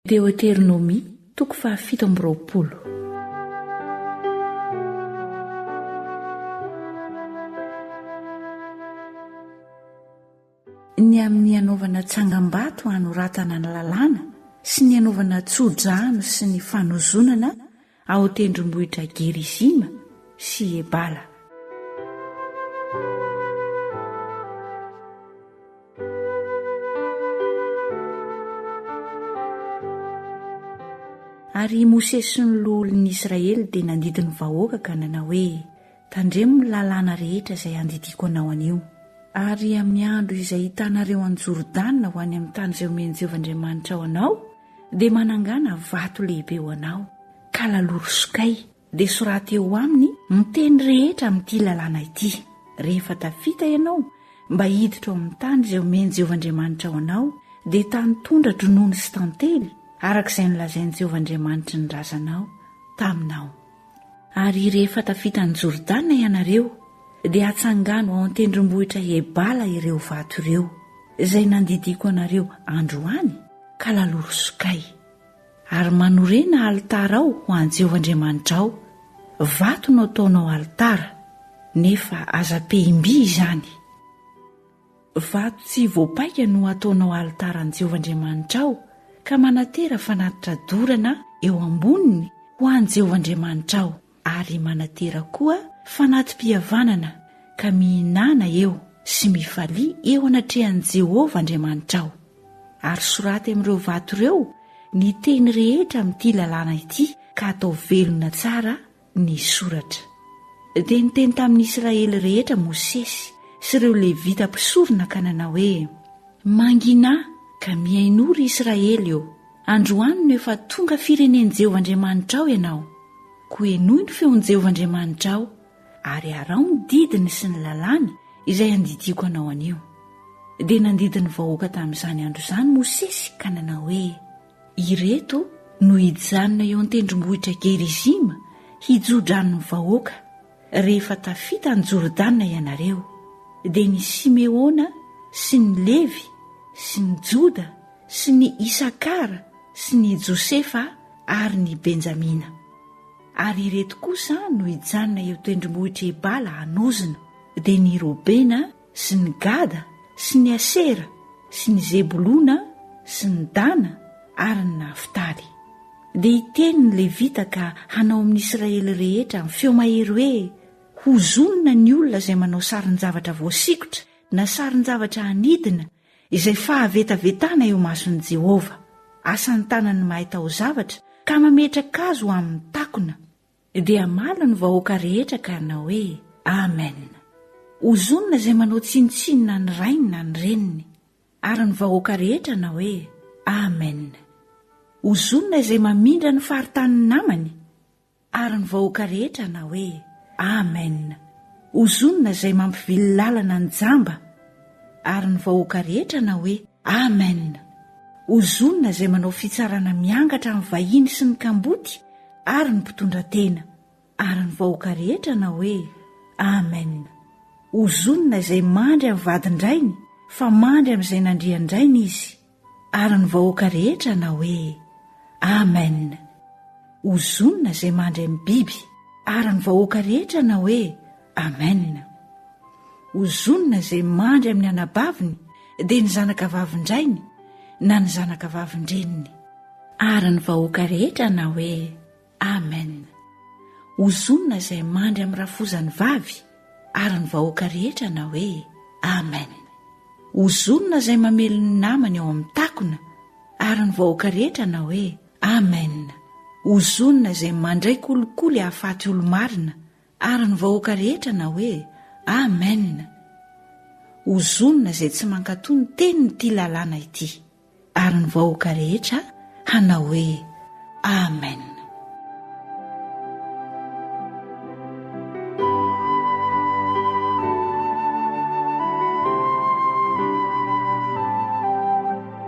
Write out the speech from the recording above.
Deuteronomy 7:20. Ny amin'ny anaovana tsangam-bato hanoratana ny lalàna sy ny anaovana tsodrano sy ny fanozonana ao tendrombohitra Gerizima sy Ebala. Ary Mose sy ny loholon'ny Israely dia nandidi ny vahoaka ka nanao hoe, tandremo ny lalàna rehetra izay andidiko anao anio. Ary amin'ny andro izay hitanareo any Jordanina ho any amin'ny tany izay omeny Jehovah'Andriamanitra ao anao, dia manangana vato lehibe ho anao, ka laloro sokay, dia soraty eo aminy ny teny rehetra amin'ity lalàna ity. Rehefa tafita ianao mba hiditra ao amin'ny tany izay omeny Jehovah'Andriamanitra ao anao, dia tany tondra dronono sy tantely, arak'izay nilazain'i Jehovah'Andriamanitra ny razanao taminao. Ary rehefa tafita ny Jordanina ianareo, dia atsangano ao an-tendrombohitra Ebala ireo vato ireo, izay nandidiko anareo androany, ka laloro sokay. Ary manorena alitara ao ho an Jehovah'Andriamanitra ao. Vato no ataonao alitara, nefa aza-pehimby izany. Vato tsy voapaika no ataonao alitara an Jehovah'Andriamanitra ao, ka manatera fanatitra dorana eo amboniny ho an Jehovah'Andriamanitra ao, ary manatera koa fanatim-pihavanana ka mihinana eo sy mifalia eo anatrehan'i Jehovah Andriamanitra ao. Ary soraty amin'ireo vato ireo ny teny rehetra amin'ity lalàna ity, ka atao velona tsara ny soratra. Dia niteny tamin'ny Israely rehetra Mosesy sy ireo Levita mpisorona ka nanao hoe, mangina ka mihainory Israely eo, androany no efa tonga firenen'i Jehovah'Andriamanitra ao ianao. Ko enoy ny feon'i Jehovah'Andriamanitra ao, ary arao ny didiny sy ny lalàny izay andidiko anao anio. Dia nandidiny vahoaka tamin'izany andro izany Mosesy ka nanao hoe, ireto no hijanona eo an-tendrombohitra Gerizima hijodrano ny vahoaka rehefa tafita ny Jordanina ianareo. Dia ny Simeona sy ny Levy sy ny Joda sy ny Isakara sy ny Josefa ary ny Benjamina. Ary ireto kosa no hijanona eo tendrombohitra Ebala hanozona, dia ny Robena sy ny Gada sy ny Asera sy ny Zebulona sy ny Dana ary ny Naftaly. Dia hiteny ny Levita ka hanao amin'ny Israely rehetra amin'ny feo mahery hoe, ho zonona ny olona izay manao sarin-javatra voasikotra na sarin-javatra hanidina izay fahavetavetana eo mason'i Jehovah, asan'ny tanany mahay tao zavatra ka mametraka azy ho amin'ny takona. Dia mala ny vahoaka rehetra ka hanao hoe, amen. Ho zonona izay manao tsinitsinina ny rainy na ny reniny, ary ny vahoaka rehetra na hoe, amen. Ho zonona izay mamindra ny faritany namany, ary ny vahoaka rehetra na hoe, amen. Ho zonona izay mampivily lalana ny jamba, ary ny vahoaka rehetra na hoe, amen. Ho zonona izay manao fitsarana miangatra amin'ny vahiny sy ny kamboty, ary ny mpitondra tena, ary ny vahoaka rehetra na hoe, amen. Ho zonona izay mandry amin'ny vadin-drainy, fa mandry amin'izay nandrian-drainy izy, ary ny vahoaka rehetra na hoe, amen. Ho zonona izay mandry amin'ny biby, ary ny vahoaka rehetra na hoe, amen. Ho zonona izay mandry amin'ny anabaviny, dia ny zanaka vavin-drainy na ny zanaka vavin-dreniny, ary ny vahoaka rehetra na hoe, amen. Ho zonona izay mandry amin'ny rafozany vavy, ary ny vahoaka rehetra na hoe, amen. Ho zonona izay mamelo ny namany ao amin'ny takona, ary ny vahoaka rehetra na hoe, amen. Ho zonona izay mandray kolikoly hahafaty olo-marina, ary ny vahoaka rehetra na hoe, amen. Ho zonona izay tsy mankatony teny n'ity lalàna ity, ary ny vahoaka rehetra hanao hoe, amen.